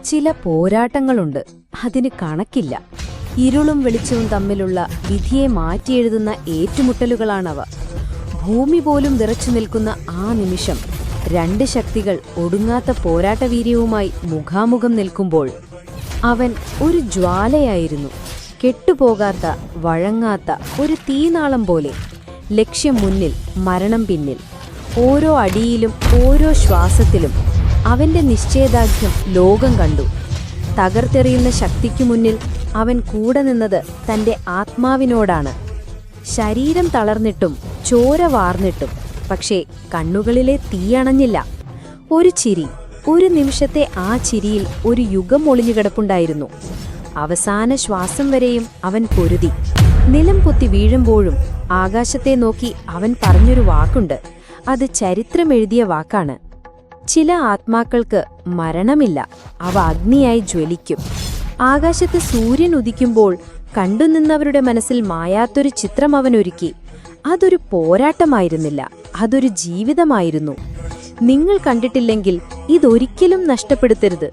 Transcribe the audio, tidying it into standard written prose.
ചില പോരാട്ടങ്ങളുണ്ട്, അതിന് കണക്കില്ല. ഇരുളും വെളിച്ചവും തമ്മിലുള്ള വിധിയെ മാറ്റിയെഴുതുന്ന ഏറ്റുമുട്ടലുകളാണവ. ഭൂമി പോലും വിറച്ചു നിൽക്കുന്ന ആ നിമിഷം രണ്ട് ശക്തികൾ ഒടുങ്ങാത്ത പോരാട്ടവീര്യവുമായി മുഖാമുഖം നിൽക്കുമ്പോൾ അവൻ ഒരു ജ്വാലയായിരുന്നു, കെട്ടുപോകാത്ത വഴങ്ങാത്ത ഒരു തീനാളം പോലെ. ലക്ഷ്യം മുന്നിൽ, മരണം പിന്നിൽ. ഓരോ അടിയിലും ഓരോ ശ്വാസത്തിലും അവന്റെ നിശ്ചയദാർഢ്യം ലോകം കണ്ടു. തകർത്തെറിയുന്ന ശക്തിക്കു മുന്നിൽ അവൻ കൂടെ നിന്നത് തന്റെ ആത്മാവിനോടാണ്. ശരീരം തളർന്നിട്ടും ചോര വാർന്നിട്ടും പക്ഷേ കണ്ണുകളിലെ തീയണഞ്ഞില്ല. ഒരു ചിരി, ഒരു നിമിഷത്തെ ആ ചിരിയിൽ ഒരു യുഗം ഒളിഞ്ഞുകിടപ്പുണ്ടായിരുന്നു. അവസാന ശ്വാസം വരെയും അവൻ പൊരുതി. നിലം പൊത്തി വീഴുമ്പോഴും ആകാശത്തെ നോക്കി അവൻ പറഞ്ഞൊരു വാക്കുണ്ട്. അത് ചരിത്രമെഴുതിയ വാക്കാണ്. ചില ആത്മാക്കൾക്ക് മരണമില്ല, അവ അഗ്നിയായി ജ്വലിക്കും. ആകാശത്ത് സൂര്യൻ ഉദിക്കുമ്പോൾ കണ്ടുനിന്നവരുടെ മനസ്സിൽ മായാത്തൊരു ചിത്രം അവനൊരുക്കി. അതൊരു പോരാട്ടമായിരുന്നില്ല, അതൊരു ജീവിതമായിരുന്നു. നിങ്ങൾ കണ്ടിട്ടില്ലെങ്കിൽ ഇതൊരിക്കലും നഷ്ടപ്പെടുത്തരുത്.